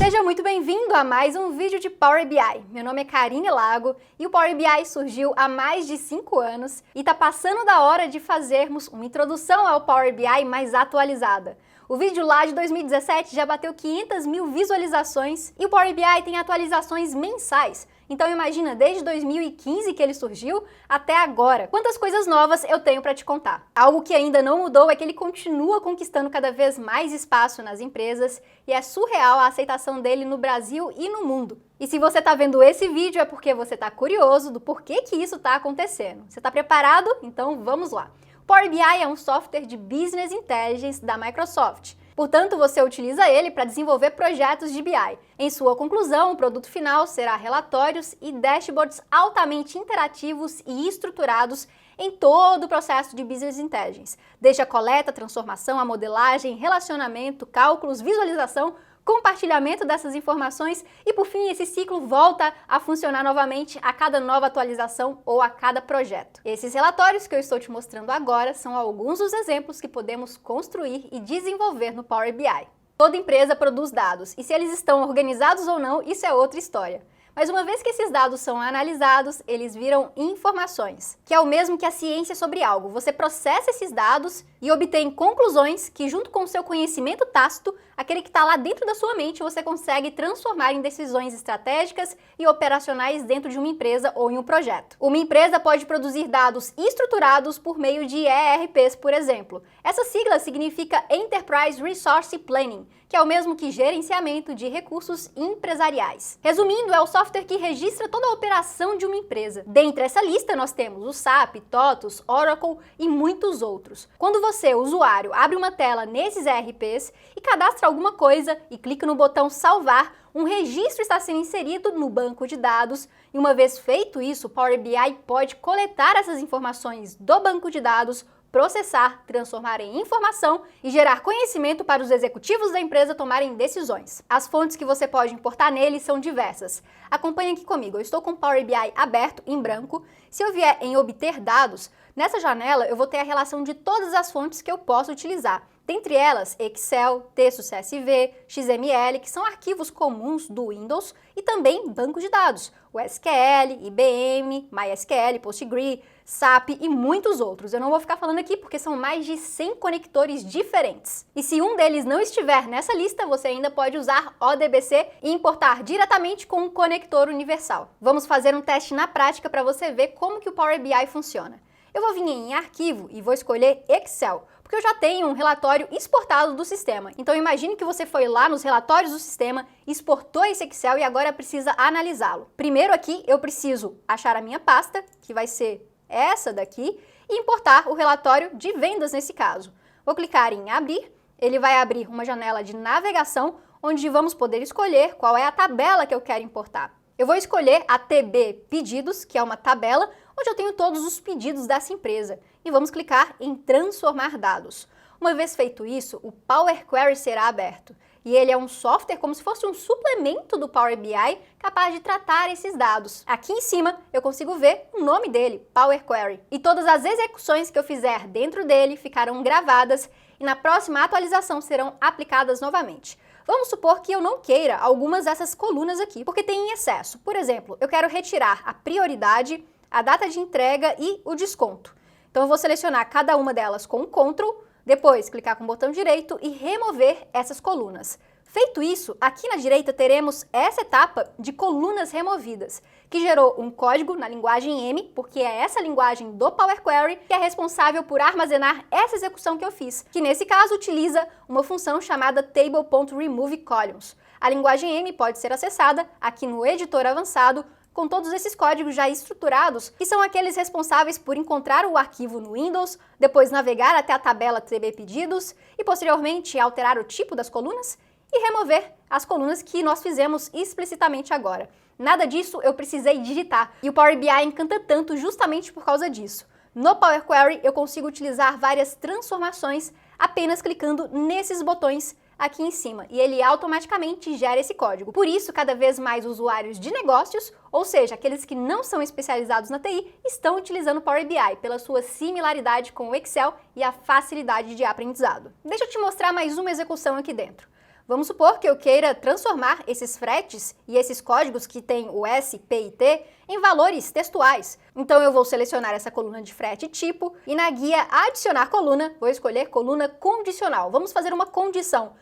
Seja muito bem-vindo a mais um vídeo de Power BI. Meu nome é Karine Lago e o Power BI surgiu há mais de 5 anos e está passando da hora de fazermos uma introdução ao Power BI mais atualizada. O vídeo lá de 2017 já bateu 500 mil visualizações e o Power BI tem atualizações mensais. Então imagina, desde 2015 que ele surgiu até agora, quantas coisas novas eu tenho para te contar. Algo que ainda não mudou é que ele continua conquistando cada vez mais espaço nas empresas e é surreal a aceitação dele no Brasil e no mundo. E se você está vendo esse vídeo é porque você está curioso do porquê que isso está acontecendo. Você está preparado? Então vamos lá. O Power BI é um software de Business Intelligence da Microsoft. Portanto, você utiliza ele para desenvolver projetos de BI. Em sua conclusão, o produto final será relatórios e dashboards altamente interativos e estruturados em todo o processo de Business Intelligence, desde a coleta, transformação, a modelagem, relacionamento, cálculos, visualização, compartilhamento dessas informações e, por fim, esse ciclo volta a funcionar novamente a cada nova atualização ou a cada projeto. Esses relatórios que eu estou te mostrando agora são alguns dos exemplos que podemos construir e desenvolver no Power BI. Toda empresa produz dados e se eles estão organizados ou não, isso é outra história. Mas uma vez que esses dados são analisados, eles viram informações, que é o mesmo que a ciência sobre algo. Você processa esses dados e obtém conclusões que, junto com o seu conhecimento tácito, aquele que está lá dentro da sua mente, você consegue transformar em decisões estratégicas e operacionais dentro de uma empresa ou em um projeto. Uma empresa pode produzir dados estruturados por meio de ERPs, por exemplo. Essa sigla significa Enterprise Resource Planning, que é o mesmo que gerenciamento de recursos empresariais. Resumindo, é o software que registra toda a operação de uma empresa. Dentre essa lista, nós temos o SAP, TOTUS, Oracle e muitos outros. Quando você, usuário, abre uma tela nesses ERPs e cadastra alguma coisa e clica no botão salvar, um registro está sendo inserido no banco de dados e uma vez feito isso, o Power BI pode coletar essas informações do banco de dados, processar, transformar em informação e gerar conhecimento para os executivos da empresa tomarem decisões. As fontes que você pode importar nele são diversas. Acompanhe aqui comigo, eu estou com o Power BI aberto em branco. Se eu vier em obter dados, nessa janela eu vou ter a relação de todas as fontes que eu posso utilizar. Dentre elas, Excel, texto CSV, XML, que são arquivos comuns do Windows, e também banco de dados, o SQL, IBM, MySQL, Postgre, SAP e muitos outros. Eu não vou ficar falando aqui porque são mais de 100 conectores diferentes. E se um deles não estiver nessa lista, você ainda pode usar ODBC e importar diretamente com um conector universal. Vamos fazer um teste na prática para você ver como que o Power BI funciona. Eu vou vir em arquivo e vou escolher Excel, porque eu já tenho um relatório exportado do sistema. Então imagine que você foi lá nos relatórios do sistema, exportou esse Excel e agora precisa analisá-lo. Primeiro aqui eu preciso achar a minha pasta, que vai ser essa daqui, e importar o relatório de vendas nesse caso. Vou clicar em abrir, ele vai abrir uma janela de navegação, onde vamos poder escolher qual é a tabela que eu quero importar. Eu vou escolher a TB Pedidos, que é uma tabela onde eu tenho todos os pedidos dessa empresa. E vamos clicar em Transformar Dados. Uma vez feito isso, o Power Query será aberto. E ele é um software como se fosse um suplemento do Power BI capaz de tratar esses dados. Aqui em cima eu consigo ver o nome dele, Power Query. E todas as execuções que eu fizer dentro dele ficarão gravadas e na próxima atualização serão aplicadas novamente. Vamos supor que eu não queira algumas dessas colunas aqui, porque tem em excesso. Por exemplo, eu quero retirar a prioridade, a data de entrega e o desconto. Então eu vou selecionar cada uma delas com um Ctrl, depois clicar com o botão direito e remover essas colunas. Feito isso, aqui na direita teremos essa etapa de colunas removidas, que gerou um código na linguagem M, porque é essa linguagem do Power Query que é responsável por armazenar essa execução que eu fiz, que nesse caso utiliza uma função chamada table.removeColumns. A linguagem M pode ser acessada aqui no editor avançado, com todos esses códigos já estruturados, que são aqueles responsáveis por encontrar o arquivo no Windows, depois navegar até a tabela TB Pedidos e posteriormente alterar o tipo das colunas e remover as colunas que nós fizemos explicitamente agora. Nada disso eu precisei digitar e o Power BI encanta tanto justamente por causa disso. No Power Query eu consigo utilizar várias transformações apenas clicando nesses botões aqui em cima e ele automaticamente gera esse código. Por isso, cada vez mais usuários de negócios, ou seja, aqueles que não são especializados na TI, estão utilizando o Power BI pela sua similaridade com o Excel e a facilidade de aprendizado. Deixa eu te mostrar mais uma execução aqui dentro. Vamos supor que eu queira transformar esses fretes e esses códigos que têm o S, P e T em valores textuais. Então eu vou selecionar essa coluna de frete tipo e na guia adicionar coluna, vou escolher coluna condicional. Vamos fazer uma condição.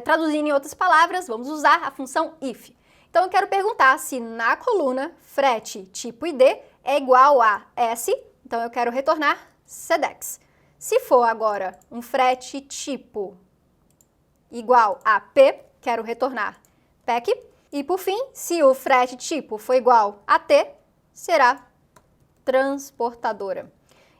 Traduzindo em outras palavras, vamos usar a função if. Então eu quero perguntar se na coluna frete tipo ID é igual a S, então eu quero retornar sedex. Se for agora um frete tipo igual a P, quero retornar PEC. E por fim, se o frete tipo for igual a T, será transportadora.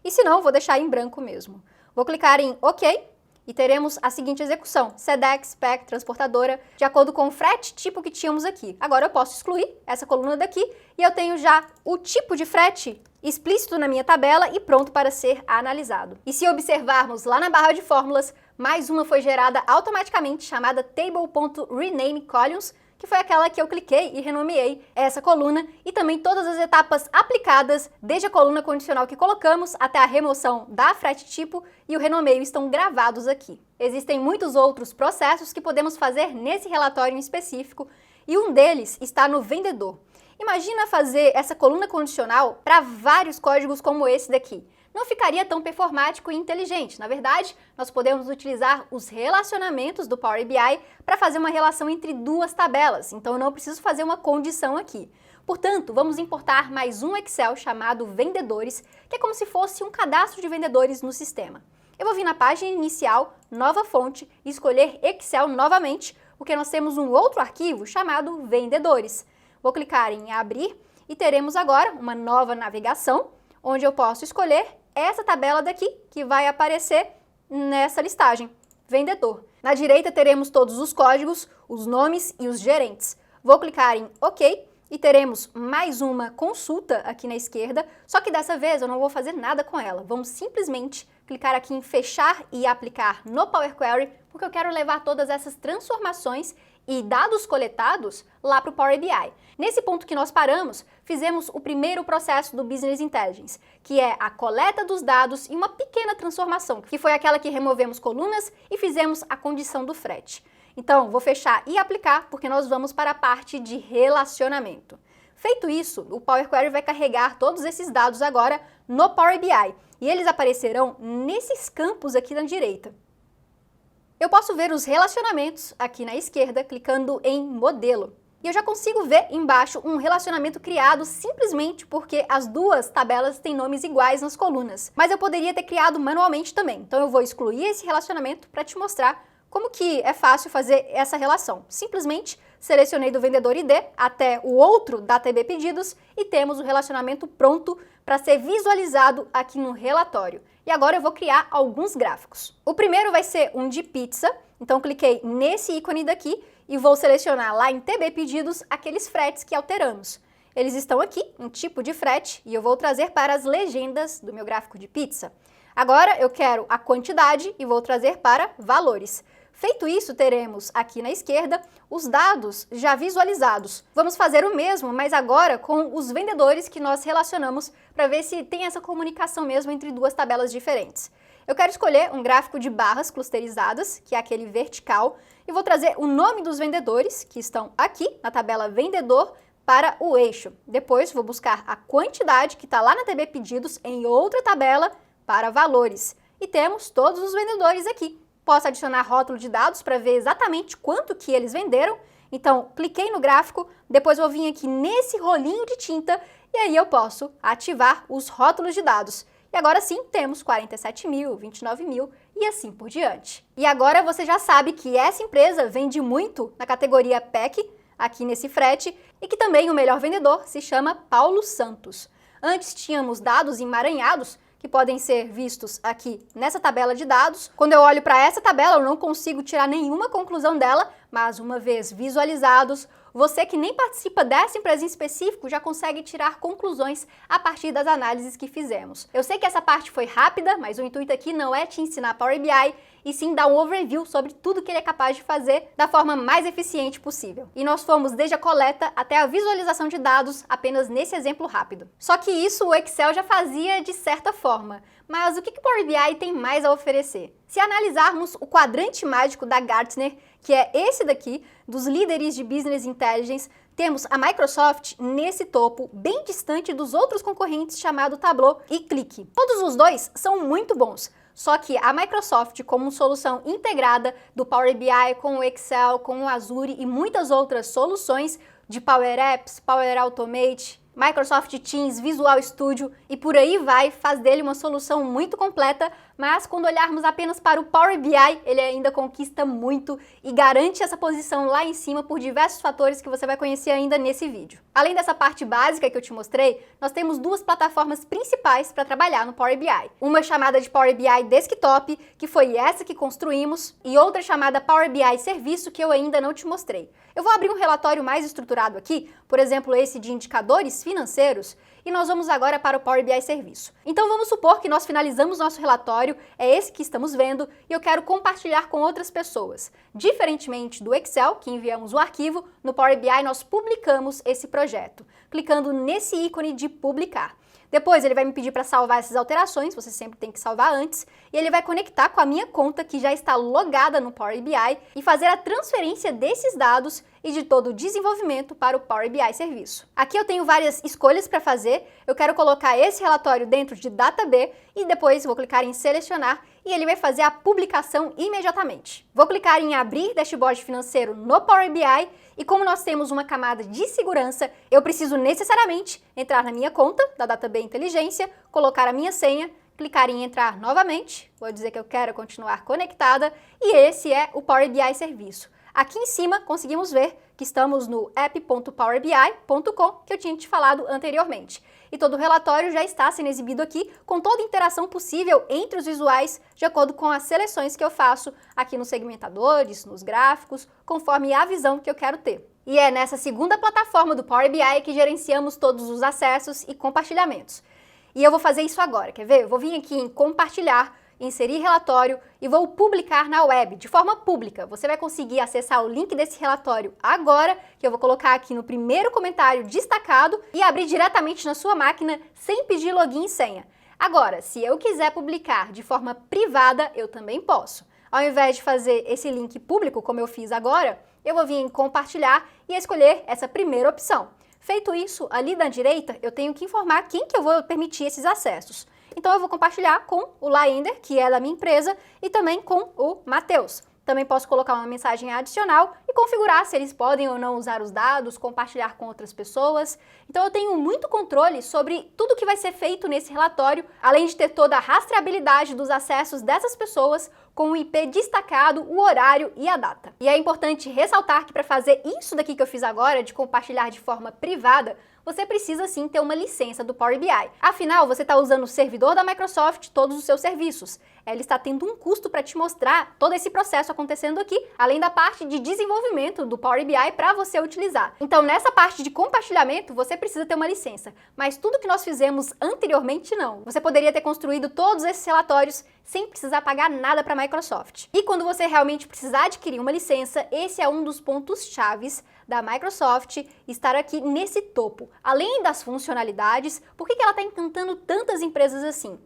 E se não, vou deixar em branco mesmo. Vou clicar em OK e teremos a seguinte execução: sedex, PEC, transportadora, de acordo com o frete tipo que tínhamos aqui. Agora eu posso excluir essa coluna daqui e eu tenho já o tipo de frete explícito na minha tabela e pronto para ser analisado. E se observarmos lá na barra de fórmulas, mais uma foi gerada automaticamente chamada table.renameColumns, que foi aquela que eu cliquei e renomeei essa coluna, e também todas as etapas aplicadas, desde a coluna condicional que colocamos até a remoção da frete tipo e o renomeio estão gravados aqui. Existem muitos outros processos que podemos fazer nesse relatório em específico, e um deles está no vendedor. Imagina fazer essa coluna condicional para vários códigos como esse daqui. Não ficaria tão performático e inteligente. Na verdade, nós podemos utilizar os relacionamentos do Power BI para fazer uma relação entre duas tabelas, então eu não preciso fazer uma condição aqui. Portanto, vamos importar mais um Excel chamado Vendedores, que é como se fosse um cadastro de vendedores no sistema. Eu vou vir na página inicial, nova fonte, e escolher Excel novamente, porque nós temos um outro arquivo chamado Vendedores. Vou clicar em abrir e teremos agora uma nova navegação, onde eu posso escolher essa tabela daqui, que vai aparecer nessa listagem, vendedor. Na direita teremos todos os códigos, os nomes e os gerentes. Vou clicar em OK e teremos mais uma consulta aqui na esquerda, só que dessa vez eu não vou fazer nada com ela. Vamos simplesmente clicar aqui em fechar e aplicar no Power Query, porque eu quero levar todas essas transformações e dados coletados lá para o Power BI. Nesse ponto que nós paramos, fizemos o primeiro processo do Business Intelligence, que é a coleta dos dados e uma pequena transformação, que foi aquela que removemos colunas e fizemos a condição do frete. Então, vou fechar e aplicar, porque nós vamos para a parte de relacionamento. Feito isso, o Power Query vai carregar todos esses dados agora no Power BI, e eles aparecerão nesses campos aqui na direita. Eu posso ver os relacionamentos aqui na esquerda, clicando em modelo. E eu já consigo ver embaixo um relacionamento criado simplesmente porque as duas tabelas têm nomes iguais nas colunas. Mas eu poderia ter criado manualmente também. Então eu vou excluir esse relacionamento para te mostrar como que é fácil fazer essa relação. Simplesmente selecionei do vendedor ID até o outro da TB pedidos e temos o relacionamento pronto para ser visualizado aqui no relatório. E agora eu vou criar alguns gráficos. O primeiro vai ser um de pizza, então cliquei nesse ícone daqui e vou selecionar lá em TB pedidos aqueles fretes que alteramos. Eles estão aqui em tipo de frete e eu vou trazer para as legendas do meu gráfico de pizza. Agora eu quero a quantidade e vou trazer para valores. Feito isso, teremos aqui na esquerda os dados já visualizados. Vamos fazer o mesmo, mas agora com os vendedores que nós relacionamos para ver se tem essa comunicação mesmo entre duas tabelas diferentes. Eu quero escolher um gráfico de barras clusterizadas, que é aquele vertical, e vou trazer o nome dos vendedores, que estão aqui na tabela vendedor, para o eixo. Depois vou buscar a quantidade, que está lá na TB pedidos, em outra tabela, para valores. E temos todos os vendedores aqui. Posso adicionar rótulo de dados para ver exatamente quanto que eles venderam. Então, cliquei no gráfico, depois vou vir aqui nesse rolinho de tinta e aí eu posso ativar os rótulos de dados. E agora sim, temos 47 mil, 29 mil e assim por diante. E agora você já sabe que essa empresa vende muito na categoria PEC, aqui nesse frete, e que também o melhor vendedor se chama Paulo Santos. Antes tínhamos dados emaranhados, que podem ser vistos aqui nessa tabela de dados. Quando eu olho para essa tabela, eu não consigo tirar nenhuma conclusão dela, mas uma vez visualizados, você que nem participa dessa empresa em específico já consegue tirar conclusões a partir das análises que fizemos. Eu sei que essa parte foi rápida, mas o intuito aqui não é te ensinar Power BI, e sim dar um overview sobre tudo que ele é capaz de fazer da forma mais eficiente possível. E nós fomos desde a coleta até a visualização de dados apenas nesse exemplo rápido. Só que isso o Excel já fazia de certa forma, Mas o que o Power BI tem mais a oferecer? Se analisarmos o quadrante mágico da Gartner, que é esse daqui, dos líderes de Business Intelligence, temos a Microsoft nesse topo, bem distante dos outros concorrentes chamado Tableau e Qlik. Todos os dois são muito bons, só que a Microsoft, como solução integrada do Power BI com o Excel, com o Azure e muitas outras soluções de Power Apps, Power Automate, Microsoft Teams, Visual Studio e por aí vai, faz dele uma solução muito completa, mas quando olharmos apenas para o Power BI, ele ainda conquista muito e garante essa posição lá em cima por diversos fatores que você vai conhecer ainda nesse vídeo. Além dessa parte básica que eu te mostrei, nós temos duas plataformas principais para trabalhar no Power BI. Uma chamada de Power BI Desktop, que foi essa que construímos, e outra chamada Power BI Serviço, que eu ainda não te mostrei. Eu vou abrir um relatório mais estruturado aqui, por exemplo, esse de indicadores financeiros, e nós vamos agora para o Power BI Serviço. Então vamos supor que nós finalizamos nosso relatório, é esse que estamos vendo, e eu quero compartilhar com outras pessoas. Diferentemente do Excel, que enviamos o arquivo, no Power BI nós publicamos esse projeto, clicando nesse ícone de publicar. Depois ele vai me pedir para salvar essas alterações, você sempre tem que salvar antes, e ele vai conectar com a minha conta que já está logada no Power BI e fazer a transferência desses dados e de todo o desenvolvimento para o Power BI Serviço. Aqui eu tenho várias escolhas para fazer, eu quero colocar esse relatório dentro de DataB e depois vou clicar em selecionar e ele vai fazer a publicação imediatamente. Vou clicar em abrir dashboard financeiro no Power BI e como nós temos uma camada de segurança, eu preciso necessariamente entrar na minha conta da DataB Inteligência, colocar a minha senha, clicar em entrar novamente, vou dizer que eu quero continuar conectada e esse é o Power BI Serviço. Aqui em cima conseguimos ver que estamos no app.powerbi.com, que eu tinha te falado anteriormente. E todo o relatório já está sendo exibido aqui, com toda a interação possível entre os visuais, de acordo com as seleções que eu faço aqui nos segmentadores, nos gráficos, conforme a visão que eu quero ter. E é nessa segunda plataforma do Power BI que gerenciamos todos os acessos e compartilhamentos. E eu vou fazer isso agora, quer ver? Eu vou vir aqui em compartilhar, inserir relatório e vou publicar na web, de forma pública. Você vai conseguir acessar o link desse relatório agora, que eu vou colocar aqui no primeiro comentário destacado e abrir diretamente na sua máquina sem pedir login e senha. Agora, se eu quiser publicar de forma privada, eu também posso. Ao invés de fazer esse link público, como eu fiz agora, eu vou vir em compartilhar e escolher essa primeira opção. Feito isso, ali da direita, eu tenho que informar quem que eu vou permitir esses acessos. Então eu vou compartilhar com o Laender, que é da minha empresa, e também com o Matheus. Também posso colocar uma mensagem adicional e configurar se eles podem ou não usar os dados, compartilhar com outras pessoas. Então eu tenho muito controle sobre tudo que vai ser feito nesse relatório, além de ter toda a rastreabilidade dos acessos dessas pessoas, com o IP destacado, o horário e a data. E é importante ressaltar que para fazer isso daqui que eu fiz agora, de compartilhar de forma privada, você precisa sim ter uma licença do Power BI. Afinal, você está usando o servidor da Microsoft, todos os seus serviços. Ela está tendo um custo para te mostrar todo esse processo acontecendo aqui, além da parte de desenvolvimento do Power BI para você utilizar. Então, nessa parte de compartilhamento, você precisa ter uma licença. Mas tudo que nós fizemos anteriormente, não. Você poderia ter construído todos esses relatórios sem precisar pagar nada para a Microsoft. E quando você realmente precisar adquirir uma licença, esse é um dos pontos chaves da Microsoft estar aqui nesse topo. Além das funcionalidades, por que ela está encantando tantas empresas assim?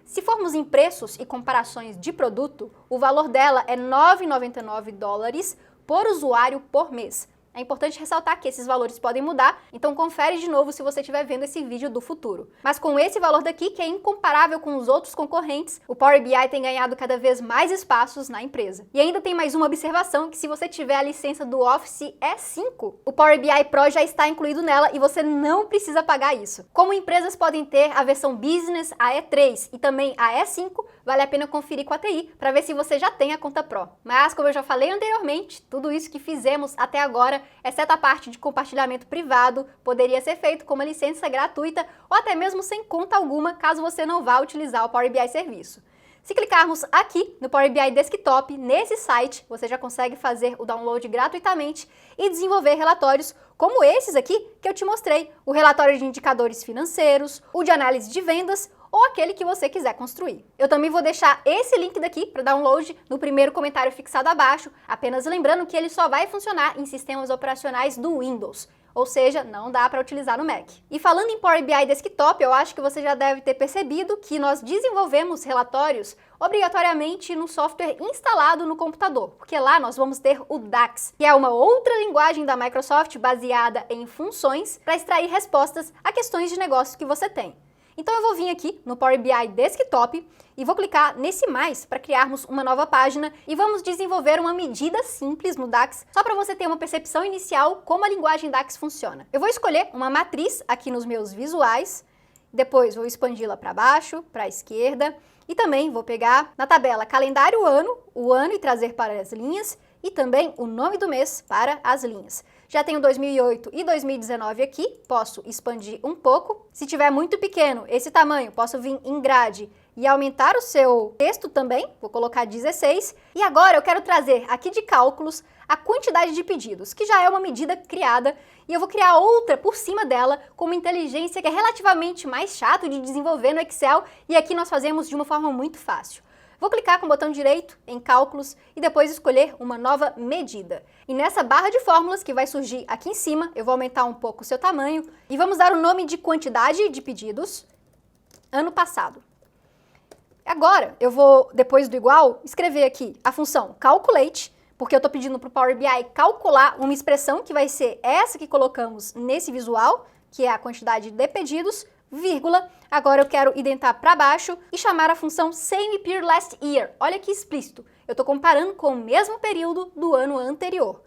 Se formos em preços e comparações de produto, o valor dela é 9,99 dólares por usuário por mês. É importante ressaltar que esses valores podem mudar, então confere de novo se você estiver vendo esse vídeo do futuro. Mas com esse valor daqui, que é incomparável com os outros concorrentes, o Power BI tem ganhado cada vez mais espaços na empresa. E ainda tem mais uma observação, que se você tiver a licença do Office E5, o Power BI Pro já está incluído nela e você não precisa pagar isso. Como empresas podem ter a versão Business, a E3 e também a E5, vale a pena conferir com a TI para ver se você já tem a conta Pro. Mas, como eu já falei anteriormente, tudo isso que fizemos até agora, exceto a parte de compartilhamento privado, poderia ser feito com uma licença gratuita ou até mesmo sem conta alguma, caso você não vá utilizar o Power BI Serviço. Se clicarmos aqui no Power BI Desktop, nesse site, você já consegue fazer o download gratuitamente e desenvolver relatórios como esses aqui que eu te mostrei. O relatório de indicadores financeiros, o de análise de vendas ou aquele que você quiser construir. Eu também vou deixar esse link daqui para download no primeiro comentário fixado abaixo, apenas lembrando que ele só vai funcionar em sistemas operacionais do Windows. Ou seja, não dá para utilizar no Mac. E falando em Power BI Desktop, eu acho que você já deve ter percebido que nós desenvolvemos relatórios obrigatoriamente no software instalado no computador, porque lá nós vamos ter o DAX, que é uma outra linguagem da Microsoft baseada em funções para extrair respostas a questões de negócio que você tem. Então eu vou vir aqui no Power BI Desktop e vou clicar nesse mais para criarmos uma nova página e vamos desenvolver uma medida simples no DAX, só para você ter uma percepção inicial como a linguagem DAX funciona. Eu vou escolher uma matriz aqui nos meus visuais, depois vou expandi-la para baixo, para a esquerda, e também vou pegar na tabela calendário ano, o ano e trazer para as linhas, e também o nome do mês para as linhas. Já tenho 2008 e 2019 aqui, posso expandir um pouco. Se tiver muito pequeno esse tamanho, posso vir em grade e aumentar o seu texto também, vou colocar 16. E agora eu quero trazer aqui de cálculos a quantidade de pedidos, que já é uma medida criada, e eu vou criar outra por cima dela com uma inteligência que é relativamente mais chato de desenvolver no Excel, e aqui nós fazemos de uma forma muito fácil. Vou clicar com o botão direito em cálculos e depois escolher uma nova medida. E nessa barra de fórmulas que vai surgir aqui em cima, eu vou aumentar um pouco o seu tamanho e vamos dar o nome de quantidade de pedidos ano passado. Agora eu vou, depois do igual, escrever aqui a função calculate, porque eu estou pedindo para o Power BI calcular uma expressão que vai ser essa que colocamos nesse visual, que é a quantidade de pedidos, vírgula, agora eu quero identar para baixo e chamar a função same period last year. Olha que explícito, eu estou comparando com o mesmo período do ano anterior.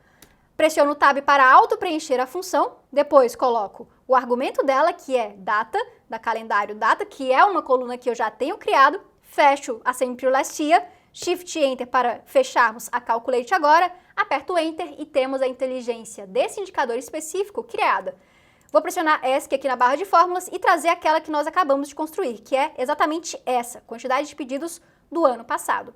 Pressiono o Tab para auto-preencher a função, depois coloco o argumento dela, que é data, da calendário data, que é uma coluna que eu já tenho criado, fecho a same period last year, Shift Enter para fecharmos a Calculate agora, aperto Enter e temos a inteligência desse indicador específico criada. Vou pressionar ESC aqui na barra de fórmulas e trazer aquela que nós acabamos de construir, que é exatamente essa, quantidade de pedidos do ano passado.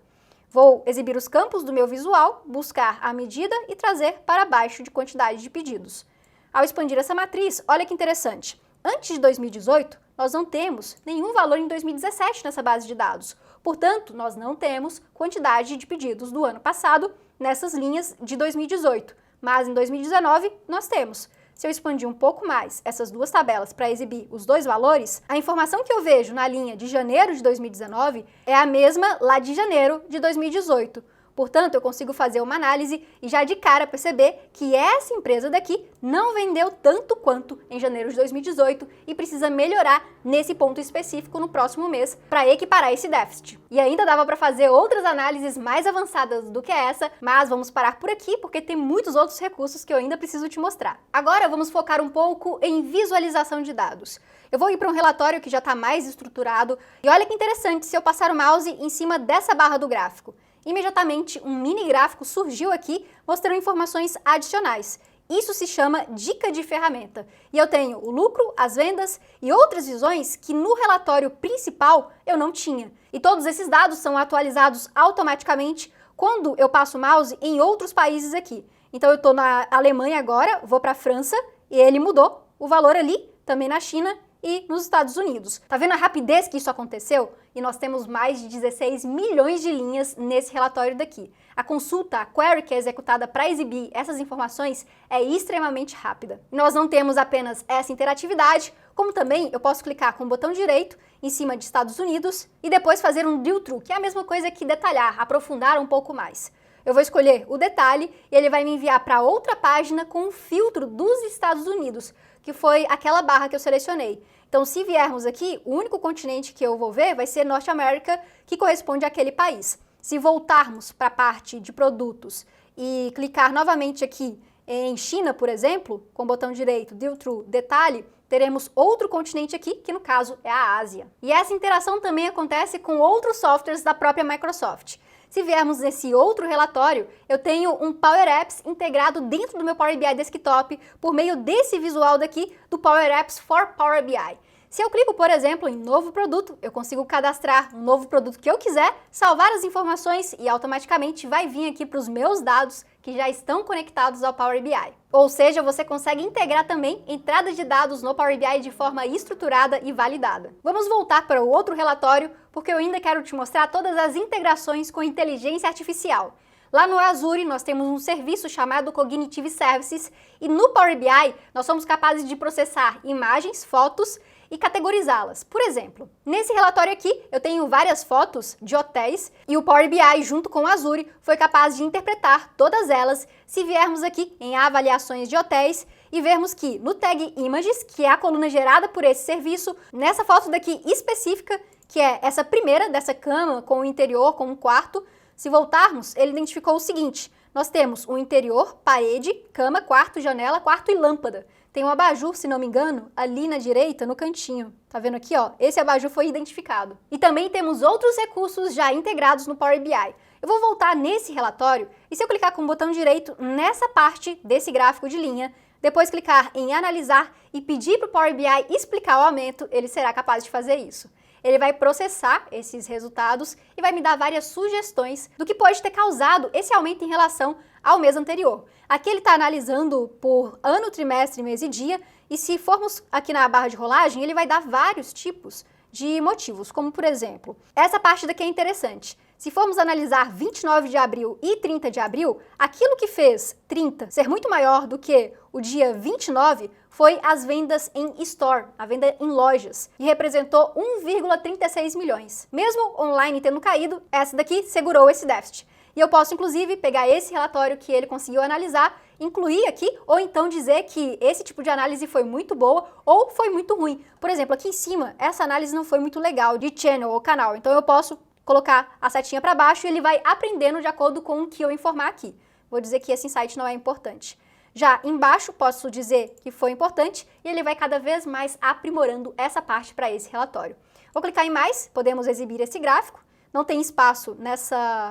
Vou exibir os campos do meu visual, buscar a medida e trazer para baixo de quantidade de pedidos. Ao expandir essa matriz, olha que interessante. Antes de 2018, nós não temos nenhum valor em 2017 nessa base de dados. Portanto, nós não temos quantidade de pedidos do ano passado nessas linhas de 2018. Mas em 2019, nós temos. Se eu expandir um pouco mais essas duas tabelas para exibir os dois valores, a informação que eu vejo na linha de janeiro de 2019 é a mesma lá de janeiro de 2018. Portanto, eu consigo fazer uma análise e já de cara perceber que essa empresa daqui não vendeu tanto quanto em janeiro de 2018 e precisa melhorar nesse ponto específico no próximo mês para equiparar esse déficit. E ainda dava para fazer outras análises mais avançadas do que essa, mas vamos parar por aqui porque tem muitos outros recursos que eu ainda preciso te mostrar. Agora vamos focar um pouco em visualização de dados. Eu vou ir para um relatório que já está mais estruturado e olha que interessante se eu passar o mouse em cima dessa barra do gráfico. Imediatamente, um mini gráfico surgiu aqui mostrando informações adicionais. Isso se chama dica de ferramenta. E eu tenho o lucro, as vendas e outras visões que no relatório principal eu não tinha. E todos esses dados são atualizados automaticamente quando eu passo o mouse em outros países aqui. Então eu estou na Alemanha agora, vou para a França e ele mudou o valor ali, também na China e nos Estados Unidos. Tá vendo a rapidez que isso aconteceu? E nós temos mais de 16 milhões de linhas nesse relatório daqui. A consulta, a query que é executada para exibir essas informações é extremamente rápida. E nós não temos apenas essa interatividade, como também eu posso clicar com o botão direito em cima de Estados Unidos e depois fazer um drill through, que é a mesma coisa que detalhar, aprofundar um pouco mais. Eu vou escolher o detalhe e ele vai me enviar para outra página com um filtro dos Estados Unidos, que foi aquela barra que eu selecionei. Então, se viermos aqui, o único continente que eu vou ver vai ser Norte América, que corresponde àquele país. Se voltarmos para a parte de produtos e clicar novamente aqui em China, por exemplo, com o botão direito, Drill Through, detalhe, teremos outro continente aqui, que no caso é a Ásia. E essa interação também acontece com outros softwares da própria Microsoft. Se viermos nesse outro relatório, eu tenho um Power Apps integrado dentro do meu Power BI Desktop por meio desse visual daqui do Power Apps for Power BI. Se eu clico, por exemplo, em novo produto, eu consigo cadastrar um novo produto que eu quiser, salvar as informações e automaticamente vai vir aqui para os meus dados que já estão conectados ao Power BI. Ou seja, você consegue integrar também entradas de dados no Power BI de forma estruturada e validada. Vamos voltar para o outro relatório, porque eu ainda quero te mostrar todas as integrações com inteligência artificial. Lá no Azure, nós temos um serviço chamado Cognitive Services e no Power BI, nós somos capazes de processar imagens, fotos e categorizá-las. Por exemplo, nesse relatório aqui, eu tenho várias fotos de hotéis e o Power BI, junto com o Azure, foi capaz de interpretar todas elas se viermos aqui em avaliações de hotéis e vermos que no Tag Images, que é a coluna gerada por esse serviço, nessa foto daqui específica, que é essa primeira dessa cama com o interior, com um quarto, se voltarmos, ele identificou o seguinte: nós temos o interior, parede, cama, quarto, janela, quarto e lâmpada. Tem um abajur, se não me engano, ali na direita, no cantinho. Tá vendo aqui, ó? Esse abajur foi identificado. E também temos outros recursos já integrados no Power BI. Eu vou voltar nesse relatório e se eu clicar com o botão direito nessa parte desse gráfico de linha, depois clicar em analisar e pedir para o Power BI explicar o aumento, ele será capaz de fazer isso. Ele vai processar esses resultados e vai me dar várias sugestões do que pode ter causado esse aumento em relação ao mês anterior. Aqui ele está analisando por ano, trimestre, mês e dia, e se formos aqui na barra de rolagem, ele vai dar vários tipos de motivos, como por exemplo, essa parte daqui é interessante. Se formos analisar 29 de abril e 30 de abril, aquilo que fez 30 ser muito maior do que o dia 29 foi as vendas em store, a venda em lojas, e representou 1,36 milhões. Mesmo online tendo caído, essa daqui segurou esse déficit. E eu posso, inclusive, pegar esse relatório que ele conseguiu analisar, incluir aqui, ou então dizer que esse tipo de análise foi muito boa ou foi muito ruim. Por exemplo, aqui em cima, essa análise não foi muito legal de channel ou canal, então eu posso colocar a setinha para baixo e ele vai aprendendo de acordo com o que eu informar aqui. Vou dizer que esse insight não é importante. Já embaixo, posso dizer que foi importante e ele vai cada vez mais aprimorando essa parte para esse relatório. Vou clicar em mais, podemos exibir esse gráfico. Não tem espaço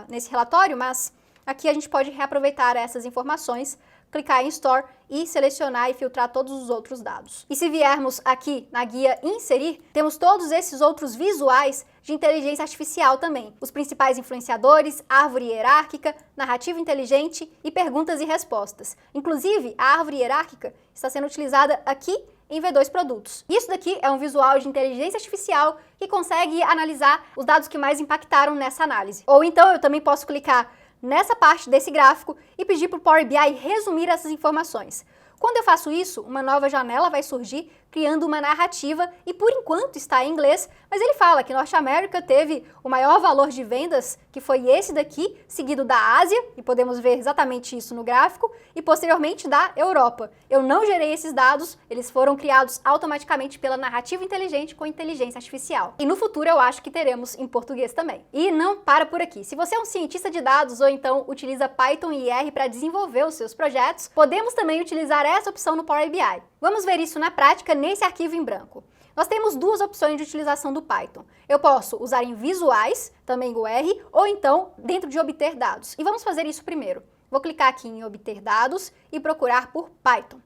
nesse relatório, mas aqui a gente pode reaproveitar essas informações, clicar em Store e selecionar e filtrar todos os outros dados. E se viermos aqui na guia Inserir, temos todos esses outros visuais de inteligência artificial também. Os principais influenciadores, árvore hierárquica, narrativa inteligente e perguntas e respostas. Inclusive, a árvore hierárquica está sendo utilizada aqui em V2 Produtos. Isso daqui é um visual de inteligência artificial que consegue analisar os dados que mais impactaram nessa análise. Ou então eu também posso clicar nessa parte desse gráfico e pedir para o Power BI resumir essas informações. Quando eu faço isso, uma nova janela vai surgir, criando uma narrativa e por enquanto está em inglês, mas ele fala que Norte América teve o maior valor de vendas, que foi esse daqui, seguido da Ásia, e podemos ver exatamente isso no gráfico, e posteriormente da Europa. Eu não gerei esses dados, eles foram criados automaticamente pela narrativa inteligente com inteligência artificial. E no futuro eu acho que teremos em português também. E não para por aqui. Se você é um cientista de dados ou então utiliza Python e R para desenvolver os seus projetos, podemos também utilizar essa opção no Power BI. Vamos ver isso na prática nesse arquivo em branco. Nós temos duas opções de utilização do Python. Eu posso usar em visuais, também o R, ou então dentro de obter dados. E vamos fazer isso primeiro. Vou clicar aqui em obter dados e procurar por Python.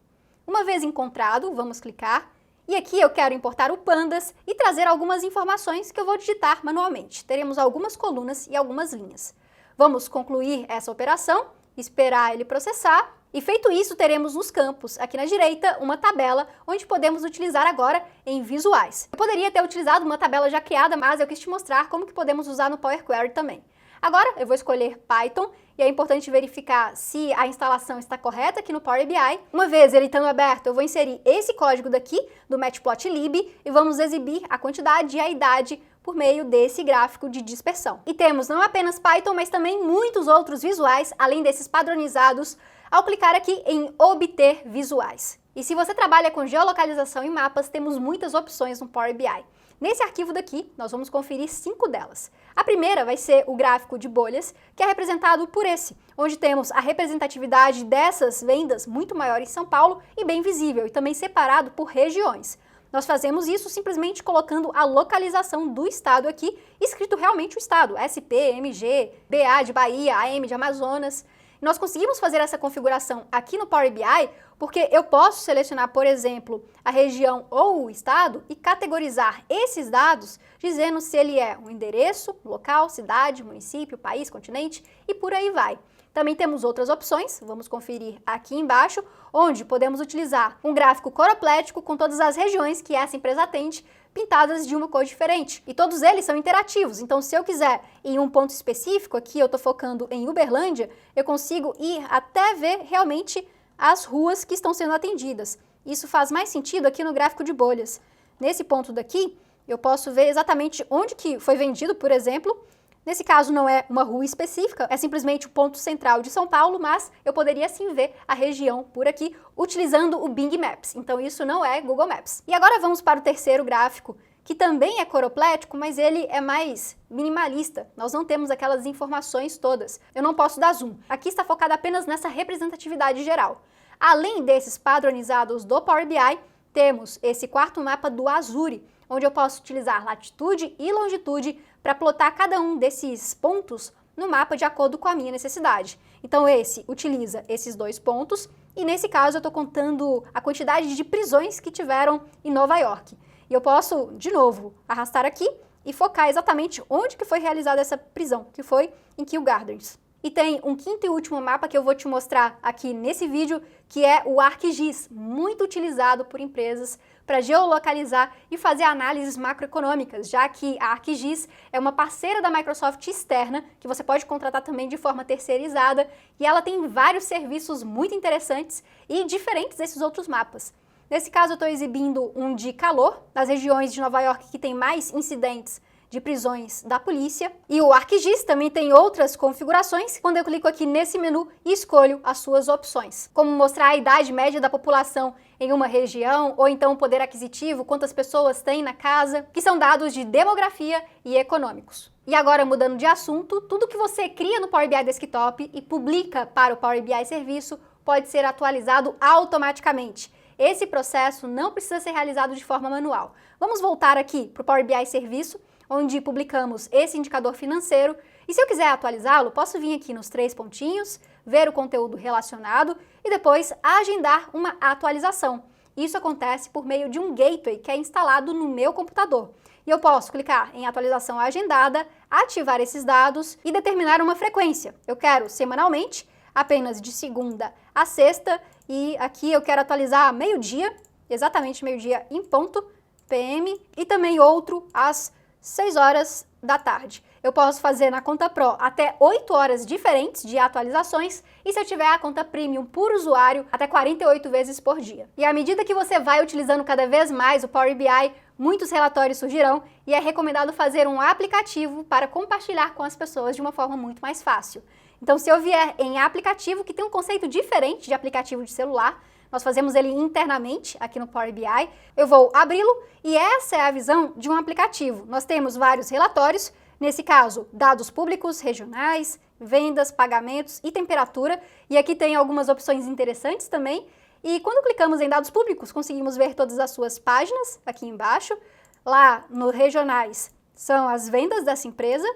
Uma vez encontrado, vamos clicar. E aqui eu quero importar o Pandas e trazer algumas informações que eu vou digitar manualmente. Teremos algumas colunas e algumas linhas. Vamos concluir essa operação, esperar ele processar. E feito isso, teremos nos campos, aqui na direita, uma tabela, onde podemos utilizar agora em visuais. Eu poderia ter utilizado uma tabela já criada, mas eu quis te mostrar como que podemos usar no Power Query também. Agora, eu vou escolher Python, e é importante verificar se a instalação está correta aqui no Power BI. Uma vez ele estando aberto, eu vou inserir esse código daqui, do Matplotlib, e vamos exibir a quantidade e a idade por meio desse gráfico de dispersão. E temos não apenas Python, mas também muitos outros visuais, além desses padronizados, ao clicar aqui em obter visuais. E se você trabalha com geolocalização e mapas, temos muitas opções no Power BI. Nesse arquivo daqui, nós vamos conferir 5 delas. A primeira vai ser o gráfico de bolhas, que é representado por esse, onde temos a representatividade dessas vendas muito maior em São Paulo e bem visível, e também separado por regiões. Nós fazemos isso simplesmente colocando a localização do estado aqui, escrito realmente o estado, SP, MG, BA de Bahia, AM de Amazonas. Nós conseguimos fazer essa configuração aqui no Power BI porque eu posso selecionar, por exemplo, a região ou o estado e categorizar esses dados dizendo se ele é um endereço, local, cidade, município, país, continente e por aí vai. Também temos outras opções, vamos conferir aqui embaixo, onde podemos utilizar um gráfico coroplético com todas as regiões que essa empresa atende, pintadas de uma cor diferente. E todos eles são interativos, então se eu quiser ir em um ponto específico, aqui eu estou focando em Uberlândia, eu consigo ir até ver realmente as ruas que estão sendo atendidas. Isso faz mais sentido aqui no gráfico de bolhas. Nesse ponto daqui, eu posso ver exatamente onde que foi vendido, por exemplo. Nesse caso não é uma rua específica, é simplesmente o ponto central de São Paulo, mas eu poderia sim ver a região por aqui utilizando o Bing Maps. Então isso não é Google Maps. E agora vamos para o terceiro gráfico, que também é coroplético, mas ele é mais minimalista. Nós não temos aquelas informações todas. Eu não posso dar zoom. Aqui está focado apenas nessa representatividade geral. Além desses padronizados do Power BI, temos esse quarto mapa do Azure, onde eu posso utilizar latitude e longitude para plotar cada um desses pontos no mapa de acordo com a minha necessidade. Então esse utiliza esses dois pontos e nesse caso eu estou contando a quantidade de prisões que tiveram em Nova York. E eu posso, de novo, arrastar aqui e focar exatamente onde que foi realizada essa prisão, que foi em Kew Gardens. E tem um quinto e último mapa que eu vou te mostrar aqui nesse vídeo, que é o ArcGIS, muito utilizado por empresas para geolocalizar e fazer análises macroeconômicas, já que a ArcGIS é uma parceira da Microsoft externa, que você pode contratar também de forma terceirizada, e ela tem vários serviços muito interessantes e diferentes desses outros mapas. Nesse caso eu estou exibindo um de calor, nas regiões de Nova York que tem mais incidentes de prisões da polícia, e o ArcGIS também tem outras configurações quando eu clico aqui nesse menu e escolho as suas opções, como mostrar a idade média da população em uma região, ou então o poder aquisitivo, quantas pessoas tem na casa, que são dados de demografia e econômicos. E agora, mudando de assunto, tudo que você cria no Power BI Desktop e publica para o Power BI Serviço pode ser atualizado automaticamente. Esse processo não precisa ser realizado de forma manual. Vamos voltar aqui para o Power BI Serviço, onde publicamos esse indicador financeiro, e se eu quiser atualizá-lo, posso vir aqui nos três pontinhos, ver o conteúdo relacionado e depois agendar uma atualização. Isso acontece por meio de um gateway que é instalado no meu computador. E eu posso clicar em atualização agendada, ativar esses dados e determinar uma frequência. Eu quero semanalmente, apenas de segunda a sexta, e aqui eu quero atualizar meio-dia, exatamente meio-dia em ponto, PM, e também outro às 6 horas da tarde. Eu posso fazer na conta Pro até 8 horas diferentes de atualizações e se eu tiver a conta Premium por usuário, até 48 vezes por dia. E à medida que você vai utilizando cada vez mais o Power BI, muitos relatórios surgirão e é recomendado fazer um aplicativo para compartilhar com as pessoas de uma forma muito mais fácil. Então, se eu vier em aplicativo, que tem um conceito diferente de aplicativo de celular, nós fazemos ele internamente aqui no Power BI, eu vou abri-lo e essa é a visão de um aplicativo. Nós temos vários relatórios, nesse caso, dados públicos, regionais, vendas, pagamentos e temperatura, e aqui tem algumas opções interessantes também. E quando clicamos em dados públicos, conseguimos ver todas as suas páginas aqui embaixo. Lá no regionais são as vendas dessa empresa.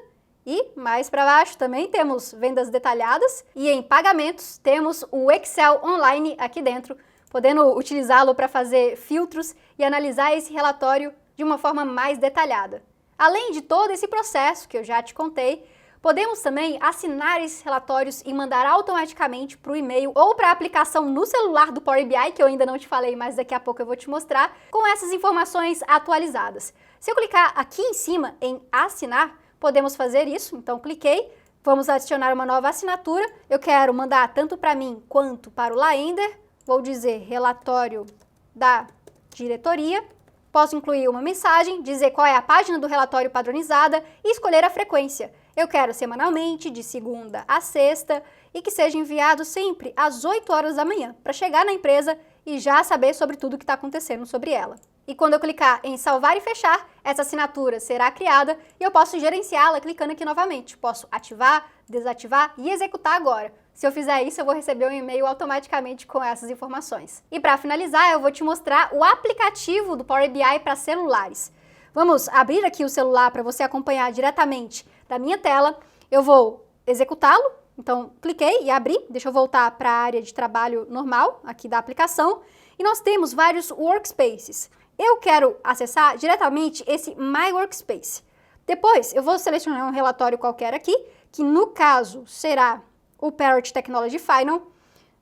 E mais para baixo também temos vendas detalhadas e em pagamentos temos o Excel online aqui dentro, podendo utilizá-lo para fazer filtros e analisar esse relatório de uma forma mais detalhada. Além de todo esse processo que eu já te contei, podemos também assinar esses relatórios e mandar automaticamente para o e-mail ou para a aplicação no celular do Power BI, que eu ainda não te falei, mas daqui a pouco eu vou te mostrar, com essas informações atualizadas. Se eu clicar aqui em cima em assinar, podemos fazer isso, então cliquei, vamos adicionar uma nova assinatura, eu quero mandar tanto para mim quanto para o Laender, vou dizer relatório da diretoria, posso incluir uma mensagem, dizer qual é a página do relatório padronizada e escolher a frequência. Eu quero semanalmente, de segunda a sexta, e que seja enviado sempre às 8 horas da manhã, para chegar na empresa e já saber sobre tudo o que está acontecendo sobre ela. E quando eu clicar em salvar e fechar, essa assinatura será criada e eu posso gerenciá-la clicando aqui novamente. Posso ativar, desativar e executar agora. Se eu fizer isso, eu vou receber um e-mail automaticamente com essas informações. E para finalizar, eu vou te mostrar o aplicativo do Power BI para celulares. Vamos abrir aqui o celular para você acompanhar diretamente da minha tela. Eu vou executá-lo. Então, cliquei e abri. Deixa eu voltar para a área de trabalho normal aqui da aplicação. E nós temos vários workspaces. Eu quero acessar diretamente esse My Workspace. Depois, eu vou selecionar um relatório qualquer aqui, que no caso será o Parrot Technology Final,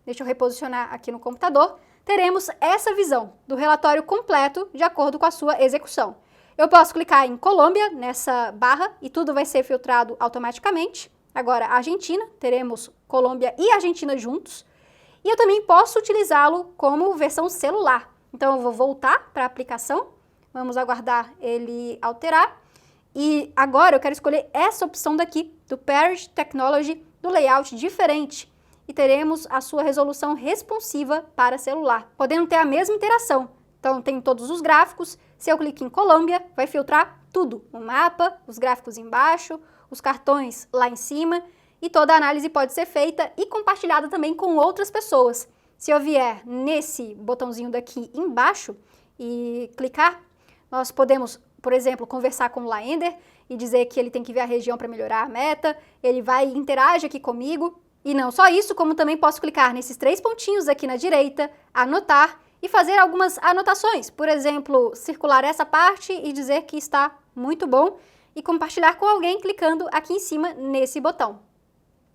deixa eu reposicionar aqui no computador, teremos essa visão do relatório completo de acordo com a sua execução. Eu posso clicar em Colômbia, nessa barra, e tudo vai ser filtrado automaticamente. Agora, Argentina, teremos Colômbia e Argentina juntos. E eu também posso utilizá-lo como versão celular. Então, eu vou voltar para a aplicação, vamos aguardar ele alterar. E agora eu quero escolher essa opção daqui, do Parrot Technology, do layout diferente. E teremos a sua resolução responsiva para celular, podendo ter a mesma interação. Então, tem todos os gráficos. Se eu clico em Colômbia, vai filtrar tudo. O mapa, os gráficos embaixo, os cartões lá em cima. E toda a análise pode ser feita e compartilhada também com outras pessoas. Se eu vier nesse botãozinho daqui embaixo e clicar, nós podemos, por exemplo, conversar com o Laender e dizer que ele tem que ver a região para melhorar a meta. Ele vai e interage aqui comigo. E não só isso, como também posso clicar nesses 3 pontinhos aqui na direita, anotar e fazer algumas anotações. Por exemplo, circular essa parte e dizer que está muito bom e compartilhar com alguém clicando aqui em cima nesse botão.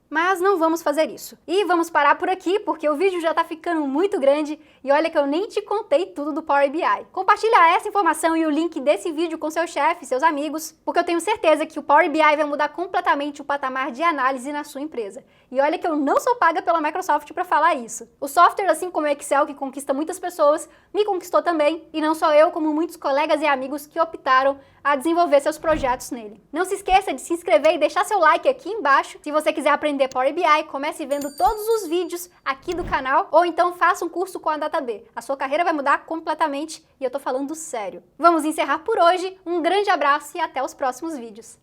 Mas não vamos fazer isso. E vamos parar por aqui, porque o vídeo já tá ficando muito grande e olha que eu nem te contei tudo do Power BI. Compartilha essa informação e o link desse vídeo com seu chefe, seus amigos, porque eu tenho certeza que o Power BI vai mudar completamente o patamar de análise na sua empresa. E olha que eu não sou paga pela Microsoft para falar isso. O software, assim como o Excel, que conquista muitas pessoas, me conquistou também, e não só eu, como muitos colegas e amigos que optaram a desenvolver seus projetos nele. Não se esqueça de se inscrever e deixar seu like aqui embaixo. Se você quiser aprender Power BI, comece vendo todos os vídeos aqui do canal, ou então faça um curso com a DataB. A sua carreira vai mudar completamente e eu tô falando sério. Vamos encerrar por hoje, um grande abraço e até os próximos vídeos.